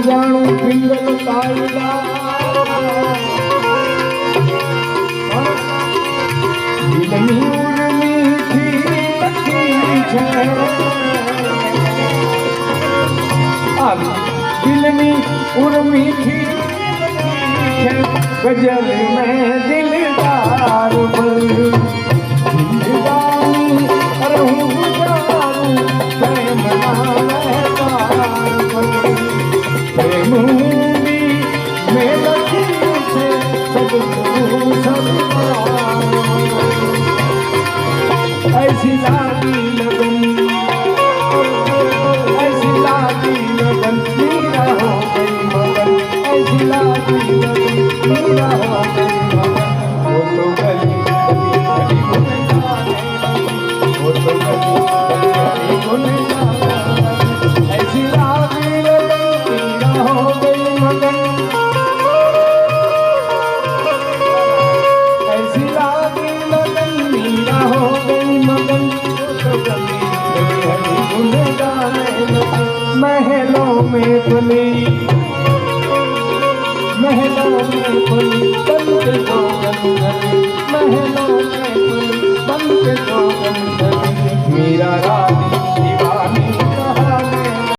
જાણું પિંગલ તાયલા દિલની ઉર્મિથી લખી છે દિલની ઉર્મિથી ગજલ મેં દિલદાર પર જિંદગાની રહું જારું પ્રેમ ના મહેતાર પર પ્રેમ भी મેં લખ્યું છે સદગુરુ સદપાર ऐसी लागी लगन ऐसी लागी लगन मीरा हो गई मगन ऐसी लागी लगन मीरा हो गई मगन वो तो गली गली गुने जाने वो तो गली गली गुने जाने ऐसी लागी लगन मीरा हो गई मगन ऐसी लागी लगन मीरा हो गई मगन महलों में बनी महलों में बनी